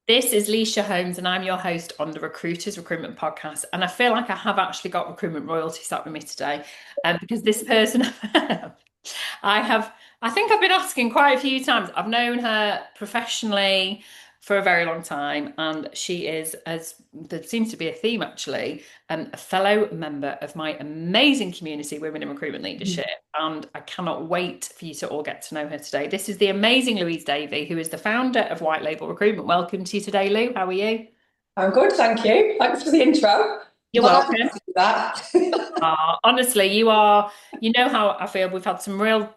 This is Leisha Holmes, and I'm your host on the Recruiters Recruitment Podcast. And I feel like I have actually got recruitment royalty sat with me today, because this person I have, I think I've been asking quite a few times. I've known her professionally for a very long time, and she is, as there seems to be a theme actually, a fellow member of my amazing community, Women in Recruitment Leadership. And I cannot wait for you to all get to know her today. This is the amazing Louise Davey, who is the founder of White Label Recruitment. Welcome to you today, Lou. How are you? I'm good, thank you. Thanks for the intro. You're Glad I welcome. could do that. Honestly, you are, you know how I feel. We've had some real,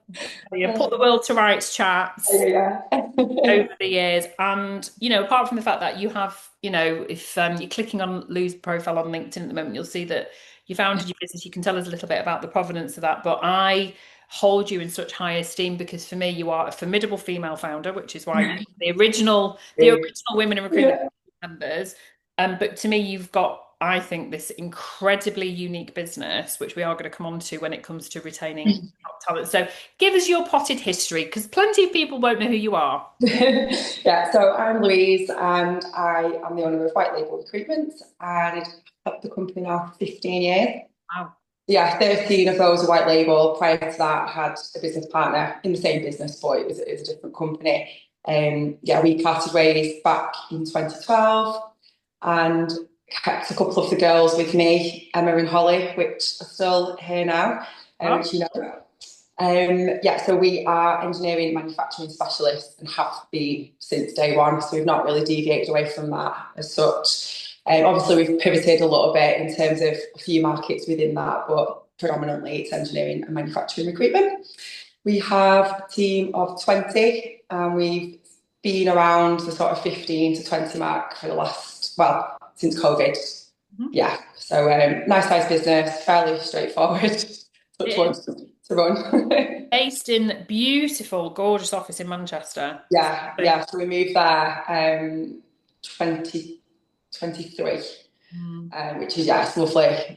put the world to rights chats Yeah. over the years. And, apart from the fact that you have, if you're clicking on Lou's profile on LinkedIn at the moment, you'll see that you founded your business. You can tell us a little bit about the provenance of that. But I hold you in such high esteem because for me, you are a formidable female founder, which is why you're the original Women in Recruitment Yeah. members. But to me, you've got, I think, this incredibly unique business, which we are going to come on to when it comes to retaining top talent. So give us your potted history, because plenty of people won't know who you are. Yeah, so I'm Louise and I am the owner of White Label Recruitment and I've had the company now for 15 years. Wow. Yeah, 13 of those are White Label. Prior to that, I had a business partner in the same business, but it was a different company. Yeah, we parted ways back in 2012 and kept a couple of the girls with me, Emma and Holly, which are still here now, Oh, which you know. Yeah, so we are engineering manufacturing specialists and have been since day one. So we've not really deviated away from that as such. Obviously, we've pivoted a little bit in terms of a few markets within that, but predominantly it's engineering and manufacturing recruitment. We have a team of 20 and we've been around the sort of 15 to 20 mark for the last, well, since COVID. mhm. Yeah, so nice size business, fairly straightforward. Touch It wood is to run. based in beautiful, gorgeous office in Manchester. Yeah, yeah. So we moved there 2023, Mm. which is yeah, it's lovely,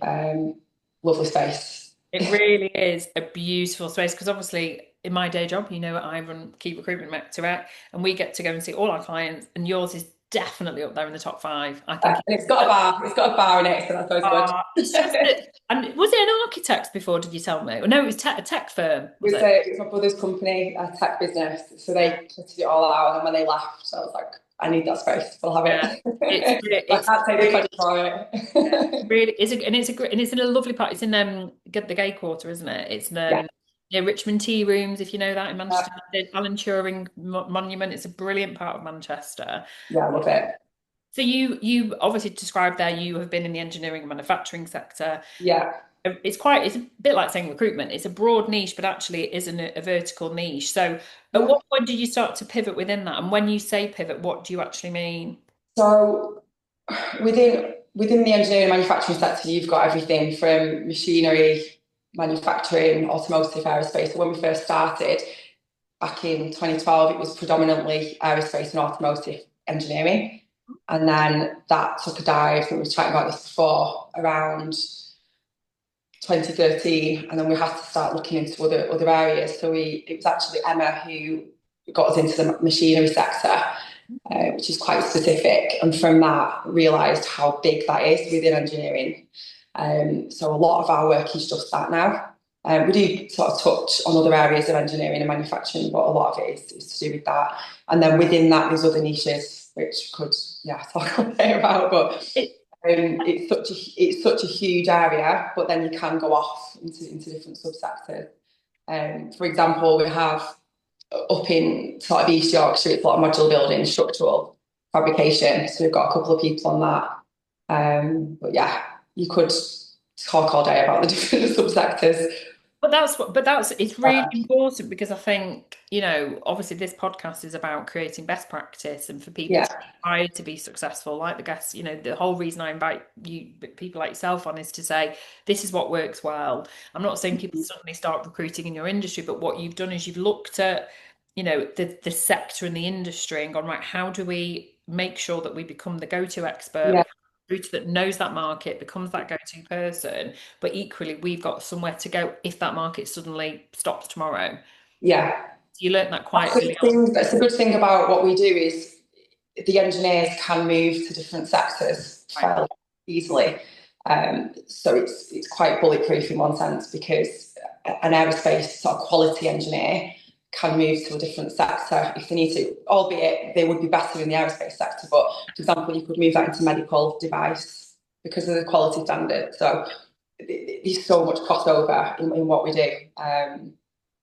lovely space. It really is a beautiful space because obviously in my day job, I run key recruitment to and we get to go and see all our clients, and yours is definitely up there in the top five. I think And it's got a bar. It's got a bar in it, so that's always good. it's just that. And was it an architect before? Did you tell me? No, it was a tech firm, was it? It's my brother's company, a tech business, so they kitted it all out. And then when they left, I was like, I need that space. We'll have Yeah, it's it. I it's can't take the really credit for it. really is and it's a great, and it's in a lovely part. It's in the gay quarter, isn't it? It's Yeah, Richmond Tea Rooms, if you know that in Manchester. yeah, The Alan Turing Monument. It's a brilliant part of Manchester. yeah, I love it. So you obviously described there you have been in the engineering and manufacturing sector. Yeah. It's a bit like saying recruitment. It's a broad niche, but actually it isn't a vertical niche. So at Yeah. what point did you start to pivot within that? And when you say pivot, what do you actually mean? So within the engineering and manufacturing sector, you've got everything from machinery, manufacturing, automotive, aerospace. So when we first started back in 2012, it was predominantly aerospace and automotive engineering. And then that took a dive, we were chatting about this before, around 2013, and then we had to start looking into other areas. So it was actually Emma who got us into the machinery sector, which is quite specific. And from that, realised how big that is within engineering. So a lot of our work is just that now. We do sort of touch on other areas of engineering and manufacturing, but a lot of it is to do with that. And then within that, there's other niches which could, yeah, talk all day about. But It, it's such a huge area, but then you can go off into different subsectors. For example, we have up in sort of East Yorkshire, it's a lot of modular building, structural fabrication. So we've got a couple of people on that. But yeah, you could talk all day about the different subsectors. but that's it's really Uh, important because I think, obviously this podcast is about creating best practice and for people yeah, to try to be successful, like the guests, the whole reason I invite you people like yourself on is to say this is what works well. I'm not saying people suddenly start recruiting in your industry, but what you've done is you've looked at, the sector and the industry and gone, right, how do we make sure that we become the go-to expert? yeah, We recruiter that knows that market, becomes that go-to person, but equally we've got somewhere to go if that market suddenly stops tomorrow. yeah. So you learnt that quite early on. That's the good thing about what we do is the engineers can move to different sectors Right. fairly easily. So it's quite bulletproof in one sense, because an aerospace sort of quality engineer can move to a different sector if they need to, albeit they would be better in the aerospace sector. But for example, you could move that into medical device because of the quality standard. So there's so much crossover in what we do.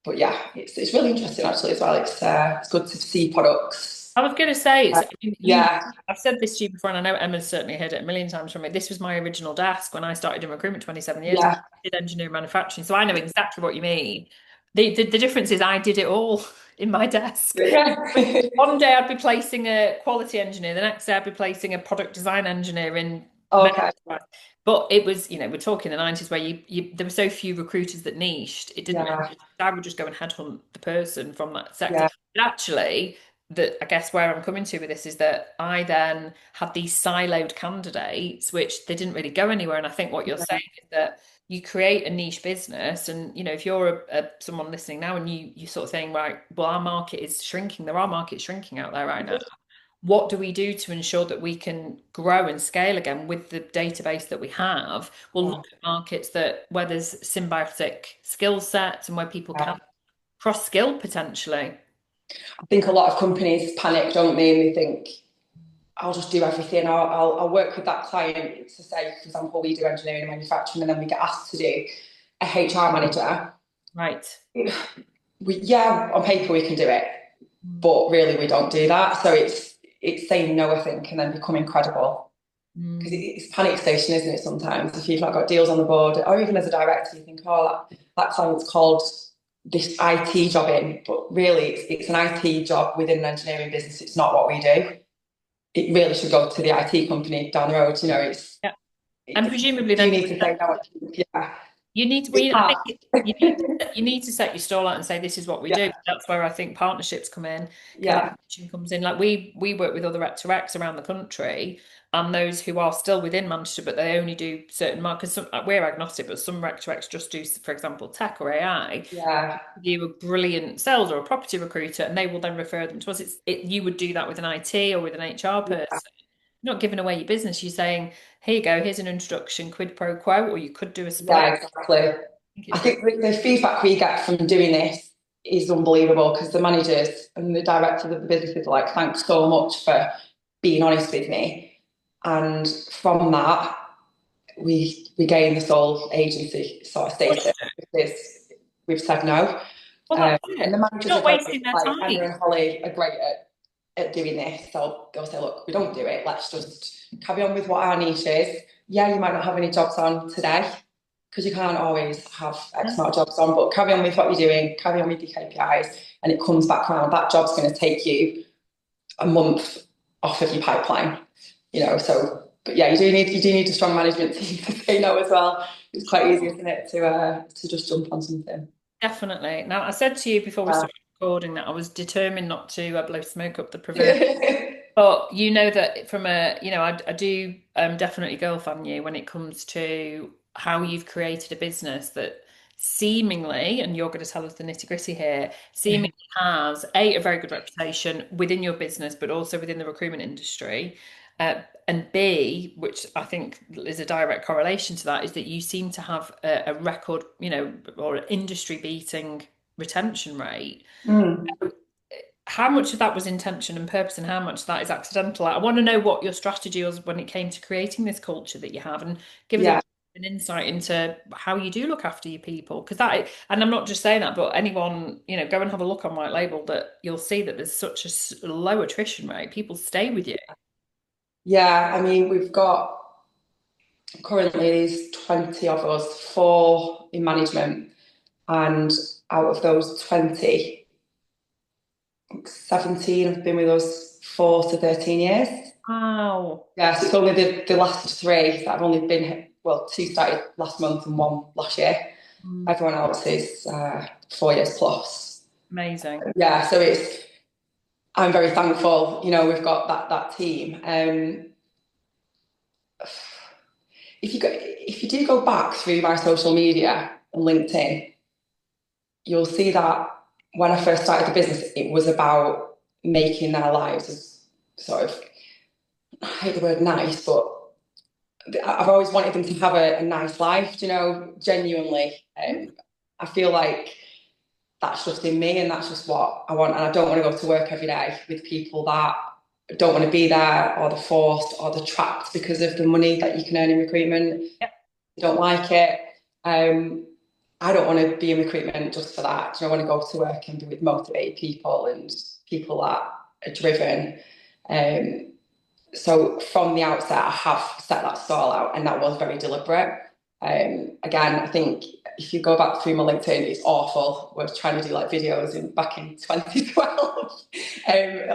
But yeah, it's really interesting actually as well. It's good to see products. I was going to say, it's, I mean, Yeah, I've said this to you before, and I know Emma's certainly heard it a million times from me. This was my original desk when I started in recruitment 27 years ago. yeah, I did engineering manufacturing, so I know exactly what you mean. The difference is I did it all in my desk. yeah. One day I'd be placing a quality engineer, the next day I'd be placing a product design engineer in medical Okay, device. But it was, we're talking the 90s where there were so few recruiters that niched. It didn't yeah, really, I would just go and headhunt the person from that sector. yeah, But actually, I guess where I'm coming to with this is that I then had these siloed candidates, which they didn't really go anywhere. And I think what you're yeah, saying is that you create a niche business, and if you're someone listening now and you sort of saying, right, well, our market is shrinking, there are markets shrinking out there right now. What do we do to ensure that we can grow and scale again with the database that we have? We'll yeah. look at markets where there's symbiotic skill sets and where people Yeah. can cross skill potentially. I think a lot of companies panic, don't they? And they think, I'll just do everything. I'll work with that client to say, for example, we do engineering and manufacturing, and then we get asked to do a HR manager. Right. Yeah, on paper we can do it, but really we don't do that. So it's saying no, I think, and then becoming credible. Because Mm. it's panic station, isn't it? Sometimes if you've not got deals on the board, or even as a director, you think, oh, that client's called this IT job in, but really it's an IT job within an engineering business. It's not what we do. It really should go to the IT company down the road. Yeah. And presumably Do you then need to say no? Yeah, you need to, it's I hard. think you need to set your stall out and say this is what we do. Yeah, That's where I think partnerships come in, yeah, collaboration comes in. Like we work with other rec to recs around the country, and those who are still within Manchester, but they only do certain markets. We're agnostic, but some rec to recs just do, for example, tech or AI. yeah, You a brilliant sales or a property recruiter, and they will then refer them to us. You would do that with an IT or with an HR person. yeah, You're not giving away your business. You're saying, here you go, here's an introduction, quid pro quo, or you could do a split. yeah, exactly. Think I it's really think the feedback we get from doing this is unbelievable, because the managers and the directors of the businesses are like, thanks so much for being honest with me. And from that, we gain the sole agency sort of push status, it. because we've said no. Well, that's And it. the You're managers are not great. wasting their Like Emma time. and Holly are great at doing this. So they'll say, look, we don't do it. Let's just carry on with what our niche is. Yeah, you might not have any jobs on today, because you can't always have X amount of jobs on, but carry on with what you're doing, carry on with your KPIs, and it comes back around. That job's going to take you a month off of your pipeline, So, but yeah, you do need a strong management team to say no as well. It's quite easy, isn't it, to just jump on something. Definitely. Now, I said to you before we Uh, started recording that I was determined not to blow smoke up the proverb. But you know that from I do definitely girl fan you when it comes to how you've created a business that seemingly, and you're going to tell us the nitty-gritty here, seemingly has a very good reputation within your business, but also within the recruitment industry. And B, which I think is a direct correlation to that, is that you seem to have a record, or an industry-beating retention rate. mm, How much of that was intention and purpose, and how much of that is accidental? I want to know what your strategy was when it came to creating this culture that you have, and give us yeah, an insight into how you do look after your people. Because and I'm not just saying that, but anyone, go and have a look on White Label, that you'll see that there's such a low attrition rate. People stay with you. yeah. I mean, we've got currently there's 20 of us, four in management, and out of those 20, 17 have been with us 4 to 13 years. Wow. Yeah, so it's only the last three that have only been, well, two started last month and one last year. Mm, Everyone else is 4 years plus. amazing. Yeah, so I'm very thankful, we've got that team. If you do go back through my social media and LinkedIn, you'll see that when I first started the business, it was about making their lives as sort of, I hate the word nice, but I've always wanted them to have a nice life, you know, genuinely. I feel like that's just in me and that's just what I want. And I don't want to go to work every day with people that don't want to be there, or they're forced, or they're trapped because of the money that you can earn in recruitment. Yep. They don't like it. I don't want to be in recruitment just for that. I want to go to work and be with motivated people and people that are driven. So from the outset, I have set that stall out, and that was very deliberate. Again, I think if you go back through my LinkedIn, it's awful. We're trying to do like videos back in 2012.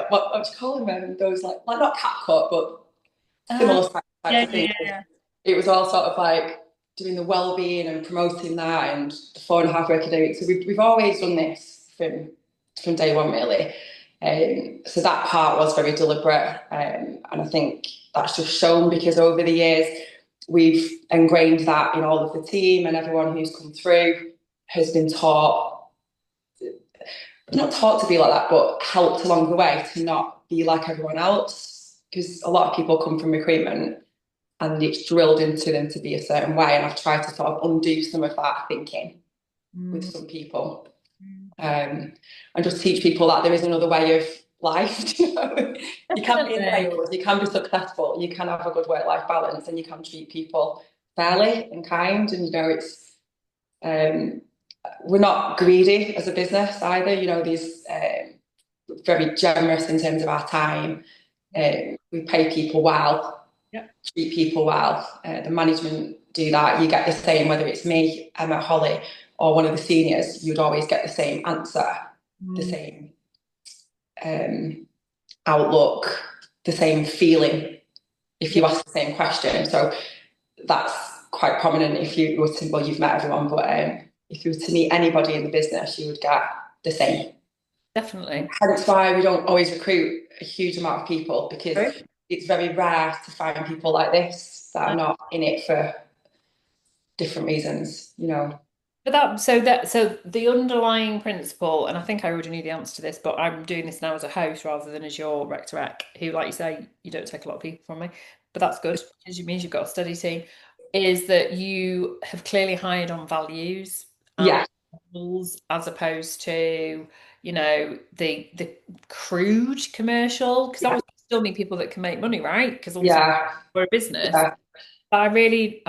What do you call them? Those like not CapCut, but similar types yeah, of things. yeah. It was all sort of like doing the well-being and promoting that, and the 4.5 working day week. So we've always done this from day one, really. So that part was very deliberate, and I think that's just shown because over the years we've ingrained that in all of the team, and everyone who's come through has been taught, not taught to be like that, but helped along the way to not be like everyone else. Because a lot of people come from recruitment and it's drilled into them to be a certain way, and I've tried to sort of undo some of that thinking with some people. And just teach people that there is another way of life. You know? You can be in sales, you can be successful, you can have a good work-life balance, and you can treat people fairly and kind. And you know, it's we're not greedy as a business either. You know, these very generous in terms of our time. We pay people well, treat people well. The management do that. You get the same whether it's me, Emma, Holly, or one of the seniors. You'd always get the same answer, the same outlook, the same feeling if you ask the same question. So that's quite prominent if you were to, well, you've met everyone, but if you were to meet anybody in the business, you would get the same. Definitely. Hence why we don't always recruit a huge amount of people, because it's very rare to find people like this that are not in it for different reasons, you know. But so the underlying principle, and I think I already knew the answer to this, but I'm doing this now as a host rather than as your rec to rec, who, like you say, you don't take a lot of people from me, but that's good because it means you've got a steady team. Is that you have clearly hired on values and rules as opposed to, you know, the crude commercial, because obviously you still need people that can make money, right? Because ultimately we're a business. But I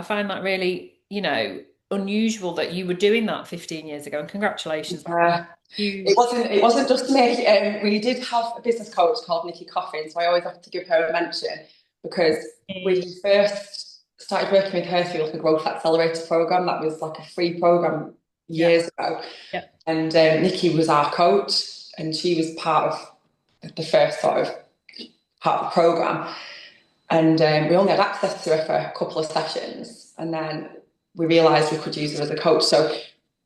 find that really, you know, unusual that you were doing that 15 years ago, and congratulations. It wasn't just me. We did have a business coach called Nikki Coffin, so I always have to give her a mention, because we first started working with her through like a growth accelerator program that was like a free program years ago. And Nikki was our coach, and she was part of the first sort of part of the program. And we only had access to her for a couple of sessions, and then we realised we could use her as a coach. So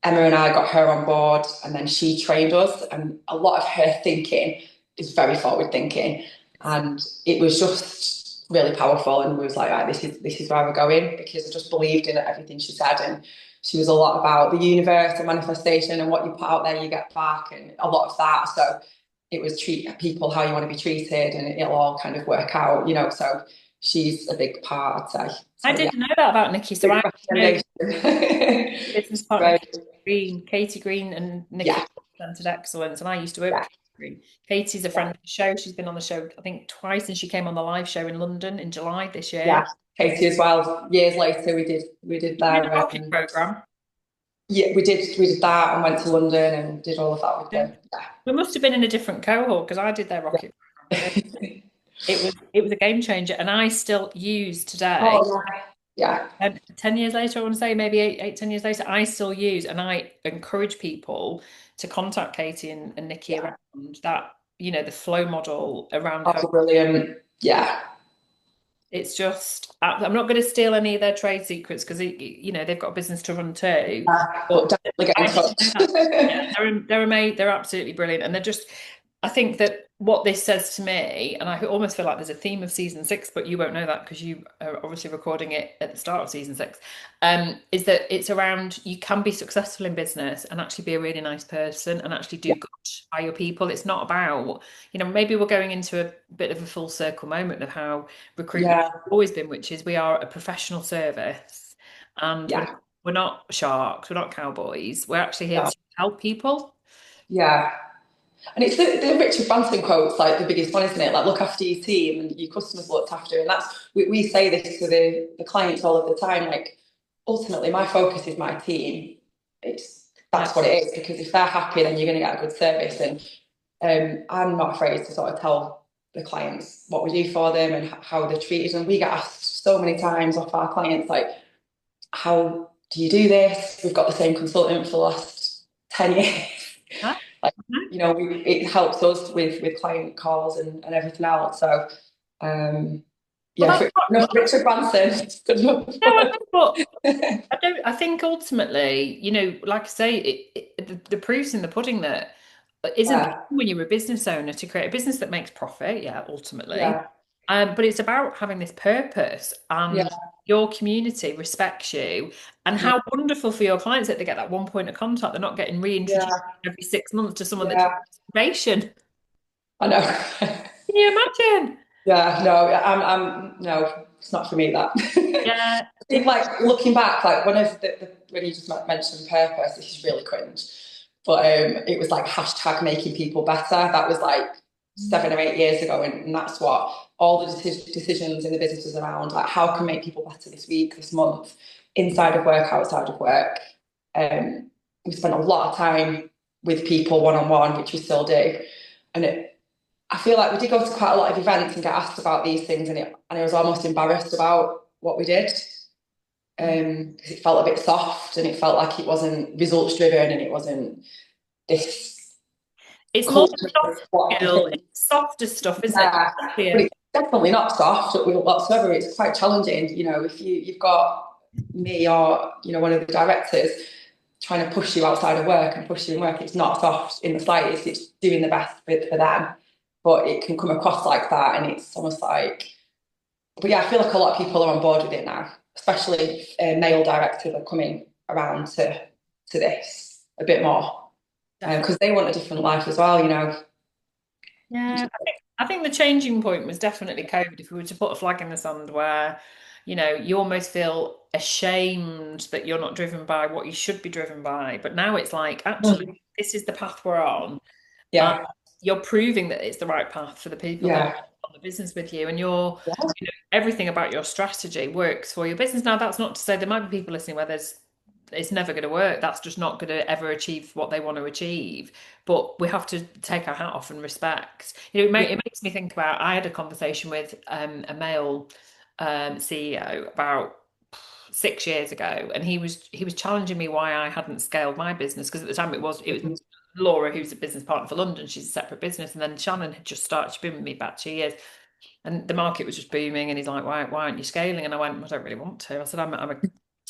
Emma and I got her on board, and then she trained us. And a lot of her thinking is very forward thinking, and it was just really powerful. And we was like, right, this is where we're going, because I just believed in everything she said. And she was a lot about the universe and manifestation, and what you put out there, you get back, and a lot of that. So it was treat people how you want to be treated, and it'll all kind of work out, you know. So she's a big part, I'd say. So, I didn't know that about Nikki, so I know business partner Katie Green and Nikki presented excellence, and I used to work with Katie Green. Katie's a friend of the show. She's been on the show, I think, twice, and she came on the live show in London in July this year. Yeah, Katie as well. Years later, we did their program. Yeah, we did that and went to London and did all of that with them. We must have been in a different cohort, because I did their rocket program. It was a game changer, and I still use today. Oh, yeah. And 10 years later, I want to say, maybe 10 years later, I still use, and I encourage people to contact Katie and Nikki around that, you know, the flow model around her. Brilliant. Yeah. It's just, I'm not going to steal any of their trade secrets, because, you know, they've got a business to run too. But definitely get in touch. They're absolutely brilliant. And they're just, I think that what this says to me, and I almost feel like there's a theme of season six, but you won't know that because you are obviously recording it at the start of season six, is that it's around you can be successful in business and actually be a really nice person and actually do Yeah, good by your people. It's not about, maybe we're going into a bit of a full circle moment of how recruitment has yeah, always been, which is we are a professional service and yeah, we're not sharks, we're not cowboys. We're actually here no, to help people. yeah. And it's the Richard Branson quote's like the biggest one, isn't it? Like, look after your team and your customers looked after. And we say this to the clients all of the time. Like, ultimately, my focus is my team. Yeah. That's what it is, because if they're happy, then you're going to get a good service. And I'm not afraid to sort of tell the clients what we do for them and how they're treated. And we get asked so many times off our clients, like, how do you do this? We've got the same consultant for the last 10 years. Huh? Like, it helps us with client calls and everything else. So, Well, yeah, that's no, what, Richard Branson, good enough. no, I know, but I don't. I think ultimately, like I say, the proof's in the pudding. That isn't Yeah, when you're a business owner to create a business that makes profit. Yeah, ultimately, yeah, but it's about having this purpose yeah, and your community respects you, and yeah, how wonderful for your clients that they get that one point of contact. They're not getting reintroduced yeah, every 6 months to someone that took yeah. probation. I know. Can you imagine? Yeah, no, no, it's not for me, that. Yeah, I think, like, looking back, like, when you just mentioned purpose, this is really cringe, but it was like hashtag making people better. That was like 7 or 8 years ago, and that's what all the decisions in the business was around. Like, how can we make people better this week, this month, inside of work, outside of work. Um, we spent a lot of time with people one on one, which we still do, and I feel like we did go to quite a lot of events and get asked about these things, and I was almost embarrassed about what we did, because it felt a bit soft and it felt like it wasn't results driven and it wasn't this it's more culture of soft what do you skill. think? It's softer stuff, isn't it? Yeah, but Yeah. it's definitely not soft whatsoever. It's quite challenging. If you've got me or one of the directors trying to push you outside of work and push you in work, it's not soft in the slightest. It's doing the best for them, but it can come across like that, and it's almost like. But yeah, I feel like a lot of people are on board with it now, especially male directors are coming around to this a bit more, Definitely. because they want a different life as well. Yeah, I think the changing point was definitely COVID. If we were to put a flag in the sand where, you almost feel ashamed that you're not driven by what you should be driven by. But now it's like, actually, Mm. this is the path we're on. And Yeah, you're proving that it's the right path for the people that yeah, are on the business with you. And you're, yeah, everything about your strategy works for your business. Now, that's not to say there might be people listening where it's never going to work. That's just not going to ever achieve what they want to achieve. But we have to take our hat off and respect. yeah, It makes me think about. I had a conversation with a male CEO about 6 years ago, and he was challenging me why I hadn't scaled my business because at the time it was Laura, who's a business partner for London. She's a separate business, and then Shannon had just started. She'd been with me about 2 years, and the market was just booming. And he's like, "Why aren't you scaling?" And I went, "I don't really want to." I said, "I'm a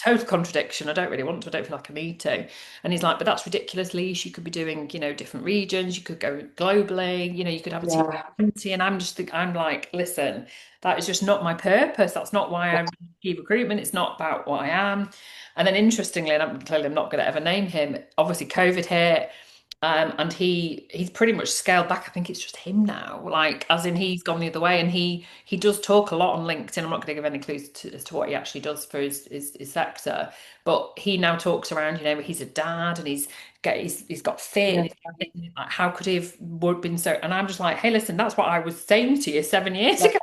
total contradiction. I don't really want to. I don't feel like I need to." And he's like, "But that's ridiculous, Lise. You could be doing, different regions. You could go globally. You could have a team yeah, of 20." And I'm like, "Listen, that is just not my purpose. That's not why I'm key recruitment. It's not about what I am." And then interestingly, and I'm not going to ever name him. Obviously, COVID hit. And he's pretty much scaled back. I think it's just him now. Like, as in he's gone the other way, and he does talk a lot on LinkedIn. I'm not going to give any clues as to what he actually does for his sector, but he now talks around. He's a dad, and he's got fit. yeah, And like, how could he have been so? And I'm just like, hey, listen, that's what I was saying to you 7 years yeah, ago.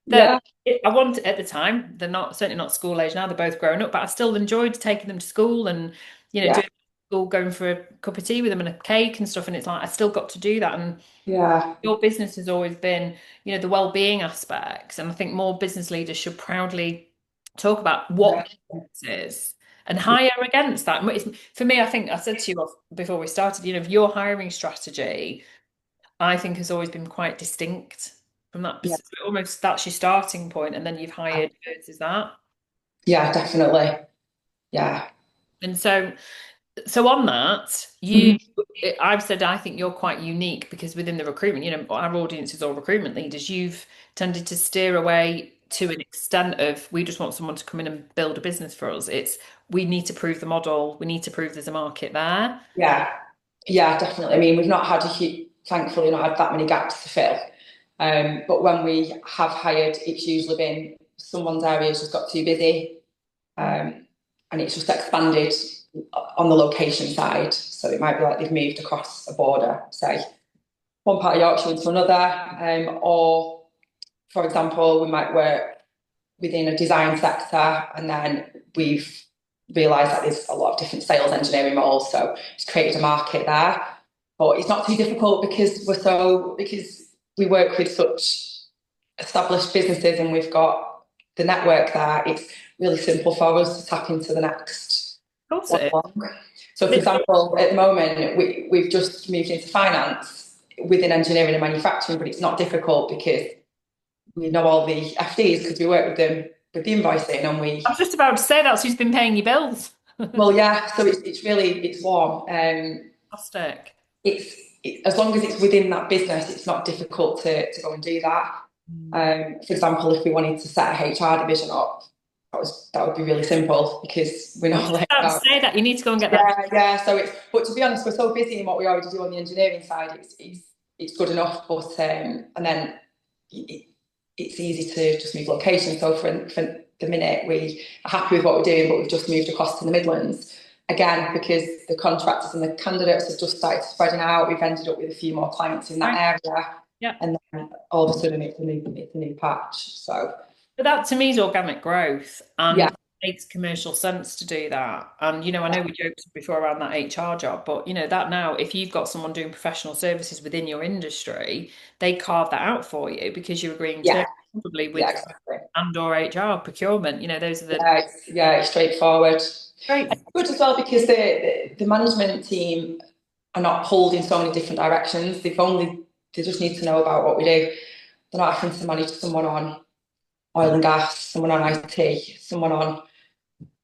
That yeah, I want at the time. They're not certainly not school age now. They're both grown up, but I still enjoyed taking them to school and yeah, doing school, going for a cup of tea with them and a cake and stuff. And it's like I still got to do that. And yeah, your business has always been, the well-being aspects. And I think more business leaders should proudly talk about yeah, what this is and hire against that. For me, I think I said to you before we started, your hiring strategy, I think has always been quite distinct from that. yeah, Almost that's your starting point, and then you've hired birds, is that? yeah, definitely. Yeah, And so So on that, I've said I think you're quite unique because within the recruitment, our audience is all recruitment leaders. You've tended to steer away to an extent of we just want someone to come in and build a business for us. It's we need to prove the model. We need to prove there's a market there. Yeah, yeah, definitely. I mean, we've not had a huge, thankfully, not had that many gaps to fill. But when we have hired, it's usually been someone's area's just got too busy, and it's just expanded on the location side. So it might be like they've moved across a border, say one part of Yorkshire into another, or for example, we might work within a design sector, and then we've realised that there's a lot of different sales engineering roles, so it's created a market there. But it's not too difficult because we work with such established businesses and we've got the network there. It's really simple for us to tap into the next Of course one it along. So, for is. example, at the moment we've just moved into finance within engineering and manufacturing, but it's not difficult because we know all the FDs because we work with them with the invoicing and I was just about to say that's who's been paying your bills. well, yeah, so it's really it's warm. Fantastic. As long as it's within that business, it's not difficult to go and do that. For example, if we wanted to set a HR division up, that would be really simple because we I know was just like about to say that you need to go and get that. yeah. So it's but to be honest, we're so busy in what we already do on the engineering side. It's good enough, but and then it, it's easy to just move location. So for the minute, we are happy with what we're doing, but we've just moved across to the Midlands. Again, because the contractors and the candidates have just started spreading out, we've ended up with a few more clients in that Right. area, Yeah. and then all of a sudden it's a new patch. So But that to me is organic growth and yeah, it makes commercial sense to do that. And, I know we joked before around that HR job, but, that now, if you've got someone doing professional services within your industry, they carve that out for you because you're agreeing yeah, to probably yeah, with exactly. and or HR procurement. Those are the It's straightforward. great. Good as well because the management team are not pulled in so many different directions. They just need to know about what we do. They're not having to manage someone on oil and gas, someone on IT, someone on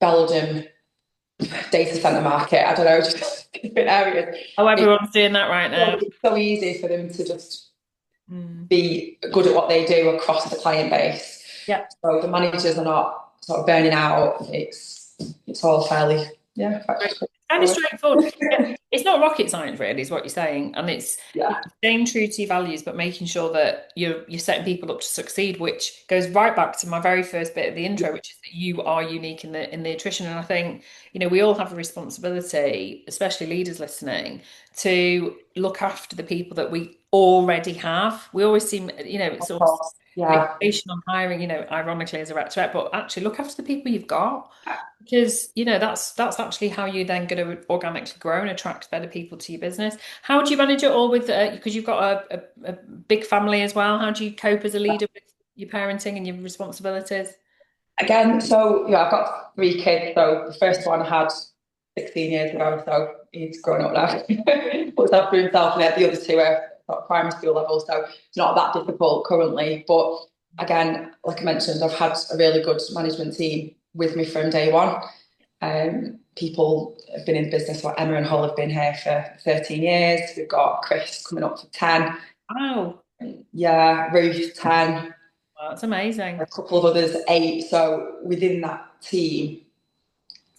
Belgium data center market. I don't know, just different areas. Oh, It's everyone's doing that right now. so easy for them to just Mm. be good at what they do across the client base. Yeah. So the managers are not sort of burning out. It's all fairly quite Right. Kind of straightforward. straightforward. Yeah. It's not rocket science, really, is what you're saying, and it's Yeah, staying true to your values, but making sure that you're setting people up to succeed, which goes right back to my very first bit of the intro, which is that you are unique in the attrition. And I think we all have a responsibility, especially leaders listening, to look after the people that we already have. We always seem, it's of always course. Yeah. fixation on hiring, ironically as a rep to rep, but actually look after the people you've got because that's actually how you then going to organically grow and attract better people to your business. How do you manage it all with because you've got a big family as well? How do you cope as a leader with your parenting and your responsibilities? Again, so I've got three kids. So the first one I had 16 years ago, so he's grown up now. Looks after himself, and the other two are at primary school level, so it's not that difficult currently. But again, like I mentioned, I've had a really good management team with me from day one. People have been in business, like Emma and Hull have been here for 13 years. We've got Chris coming up for 10. Wow, Yeah, Ruth, 10. that's amazing. A couple of others, 8. So within that team,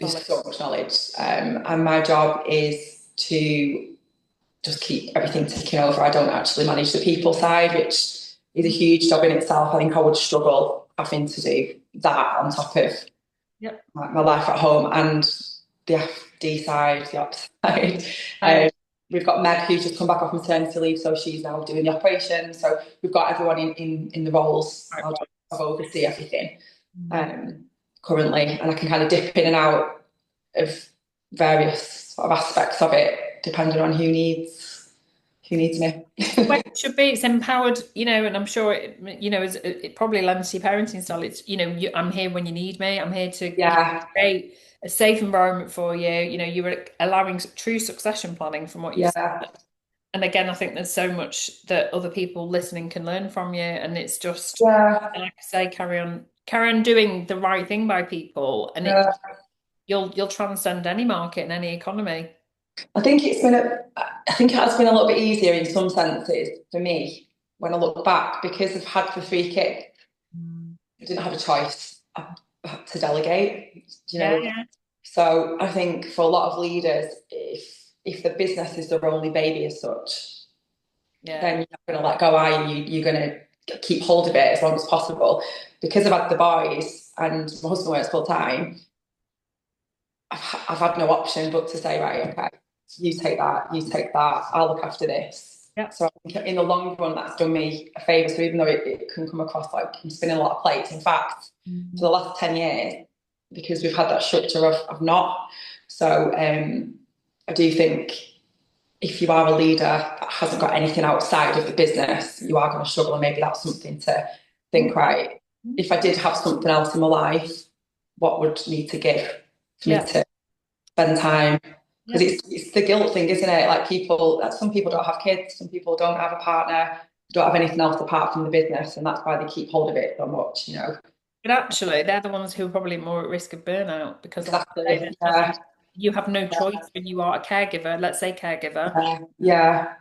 there's Solid. so much knowledge. And my job is to just keep everything ticking over. I don't actually manage the people side, which is a huge job in itself. I think I would struggle having to do that on top of Yep. my life at home and the FD side, the ops side. Right. We've got Meg who's just come back off maternity leave, so she's now doing the operation. So we've got everyone in the roles. Right. I'll oversee everything Mm. um, currently, and I can kind of dip in and out of various sort of aspects of it, depending on who needs me. Well, it should be. It's empowered, and I'm sure it probably lends to your parenting style. It's, I'm here when you need me. I'm here to Yeah, create a safe environment for you. You were allowing true succession planning from what you've said. yeah, And again, I think there's so much that other people listening can learn from you. And it's just, yeah, like I say, carry on doing the right thing by people. And yeah. You'll transcend any market and any economy. I think it has been a little bit easier in some senses for me when I look back because I've had the three kids. Mm. I didn't have a choice. I had to delegate, you Yeah, know. yeah, So I think for a lot of leaders, if the business is their only baby as such, yeah. then you're not going to let go, are you? You're going to keep hold of it as long as possible. Because I've had the boys and my husband works full time, I've had no option but to say, right, okay, you take that, I'll look after this. Yeah. So I think in the long run, that's done me a favour. So even though it can come across like I'm spinning a lot of plates, in fact, for the Mhm. last 10 years, because we've had that structure of not. So I do think if you are a leader that hasn't got anything outside of the business, you are going to struggle. And maybe that's something to think, right, if I did have something else in my life, what would need to give for me Yeah, to spend time? Because yeah. it's the guilt thing, isn't it? Like some people don't have kids, some people don't have a partner, don't have anything else apart from the business, and that's why they keep hold of it so much, you know. But actually, they're the ones who are probably more at risk of burnout because, like I say, Exactly. there's nothing. Yeah. You have no choice when you are a caregiver. Let's say caregiver. Yeah. Yeah.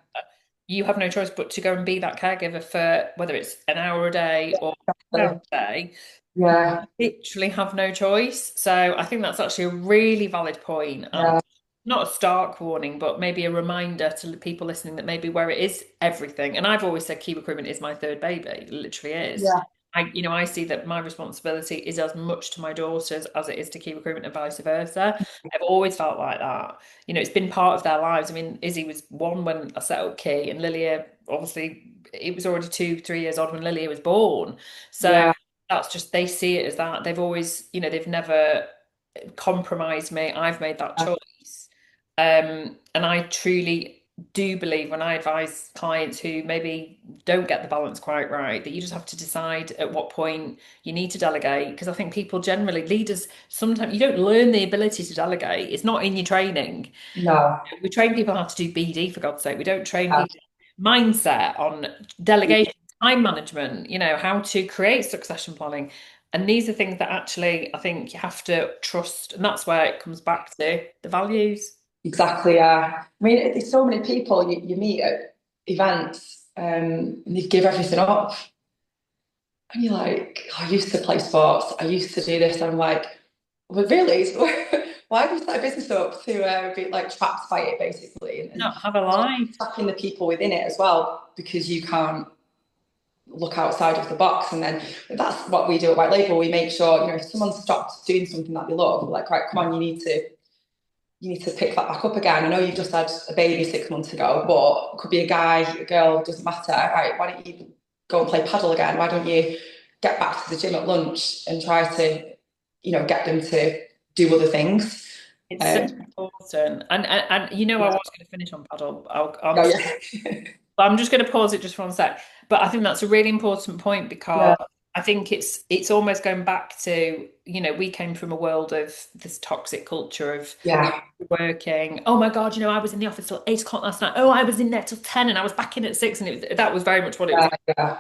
You have no choice but to go and be that caregiver for whether it's an hour a day or an hour Exactly. a day. You Yeah. literally have no choice. So I think that's actually a really valid point and Yeah. not a stark warning, but maybe a reminder to people listening that maybe where it is everything. And I've always said key recruitment is my third baby. It literally is. Yeah. I see that my responsibility is as much to my daughters as it is to key recruitment and vice versa. I've always felt like that. It's been part of their lives. I mean, Izzy was one when I set up Key, and Lilia, obviously, it was already 2, 3 years old when Lilia was born. So Yeah. that's just, they see it as that. They've always, they've never compromised me. I've made that choice. And I truly do believe when I advise clients who maybe don't get the balance quite right, that you just have to decide at what point you need to delegate. Because I think people generally, leaders, sometimes you don't learn the ability to delegate. It's not in your training. No. We train people how to do BD, for God's sake. We don't train people mindset on delegation, time management, how to create succession planning. And these are things that actually I think you have to trust. And that's where it comes back to the values. Exactly, yeah. I mean, there's so many people you meet at events, and they give everything up. And you're like, "Oh, I used to play sports, I used to do this." And I'm like, well, really? So why have you set a business up to be like trapped by it, basically? And Not have a life. trapping the people within it as well, because you can't look outside of the box. And then that's what we do at White Label. We make sure, if someone stopped doing something that they love, we're like, right, come on, you need to pick that back up again. I know you've just had a baby 6 months ago, but it could be a guy, a girl, doesn't matter. Right, why don't you go and play paddle again? Why don't you get back to the gym at lunch and try to, get them to do other things? It's so Um, important. And I yeah, was going to finish on paddle. I'm oh, just yeah, But I'm just going to pause it just for one sec. But I think that's a really important point yeah, because I think it's almost going back to, we came from a world of this toxic culture of yeah, working. Oh my God, I was in the office till 8 o'clock last night. Oh, I was in there till 10 and I was back in at 6. And that was very much what it was yeah, like. yeah,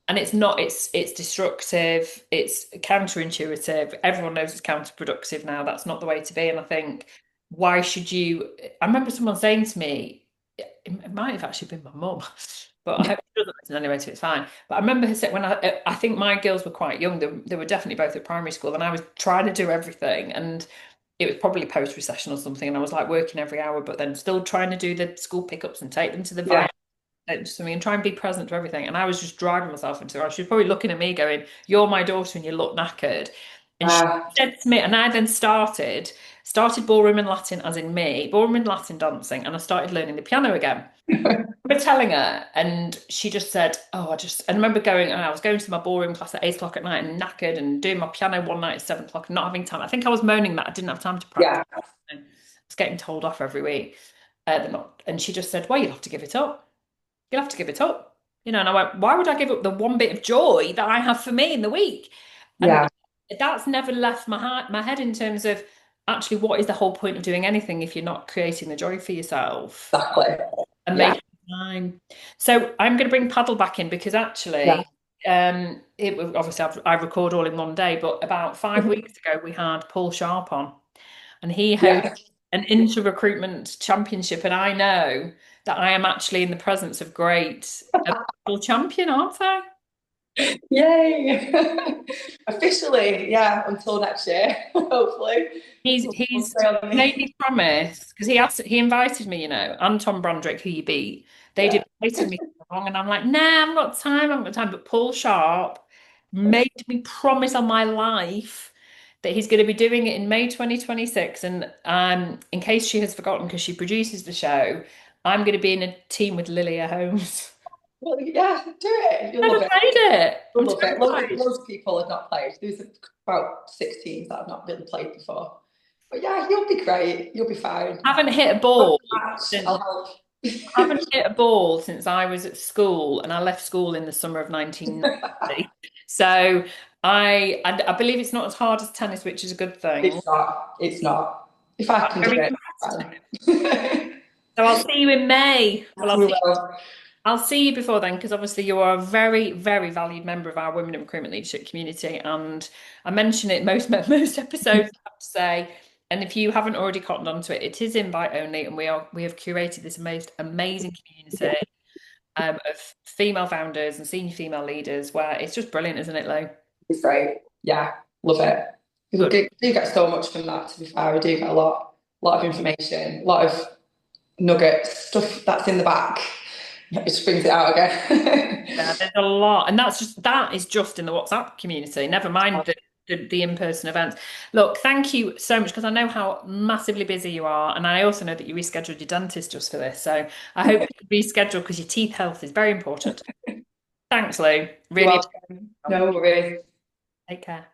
And it's not, it's destructive, it's counterintuitive. Everyone knows it's counterproductive now. That's not the way to be. And I think, why should you? I remember someone saying to me, it might have actually been my mum, but I hope she doesn't listen anyway, so it's fine. But I remember her saying when I think my girls were quite young, they were definitely both at primary school, and I was trying to do everything. And it was probably post-recession or something, and I was like working every hour, but then still trying to do the school pickups and take them to the yeah, something and try and be present to everything. And I was just driving myself into it. She was probably looking at me going, "You're my daughter and you look knackered." And she said to me, and I then started ballroom and Latin, as in me, ballroom and Latin dancing, and I started learning the piano again. I remember telling her, and she just said, "Oh, I remember going, and I was going to my ballroom class at 8 o'clock at night and knackered and doing my piano one night at 7 o'clock and not having time. I think I was moaning that I didn't have time to practice. yeah, I was getting told off every week. And she just said, "Well, you'll have to give it up. You'll have to give it up." And I went, "Why would I give up the one bit of joy that I have for me in the week?" And yeah, that's never left my head in terms of actually what is the whole point of doing anything if you're not creating the joy for yourself exactly. and Yeah, making time. So I'm going to bring paddle back in because yeah, actually, obviously I record all in one day, but about 5 weeks ago we had Paul Sharp on. and he hosts Yeah. an inter-recruitment championship, and I know that I am actually in the presence of great champion, aren't I? Yay. Officially, yeah, until next year, hopefully. We'll He's stay on made me. me promise because he invited me, Anton Brandrick, who you beat. They'd Yeah. invited me along, and I'm like, nah, I've got time, I've got time. But Paul Sharp made me promise on my life that he's going to be doing it in May 2026. And in case she has forgotten, because she produces the show, I'm going to be in a team with Lilia Holmes. Well, yeah, do it. You'll Never love it. played it. You'll I'm love it. Loads, terrified. loads of people have not played. There's about 16 that have not really played before. But yeah, you'll be great. You'll be fine. Haven't hit a I'll ball match. since I'll help. I haven't hit a ball since I was at school, and I left school in the summer of 1990. So I believe it's not as hard as tennis, which is a good thing. It's not. It's not. If I I'm can do very it, competitive. fine. So I'll see you in May. Well, We will. I'll see you before then because obviously you are a very, very valued member of our women in recruitment leadership community. And I mention it most episodes, I have to say. And if you haven't already cottoned onto it, it is invite only, and we have curated this amazing community of female founders and senior female leaders where it's just brilliant, isn't it, Lou? It's great. Yeah, love it. We Good. do get so much from that, to be fair. We do get lot of information, a lot of nuggets, stuff that's in the back. It just brings it out again. Yeah, there's a lot, and that is just in the WhatsApp community. Never mind the in-person events. Look, thank you so much because I know how massively busy you are, and I also know that you rescheduled your dentist just for this. So I hope you reschedule because your teeth health is very important. Thanks, Lou. You're Really welcome. No worries. take care.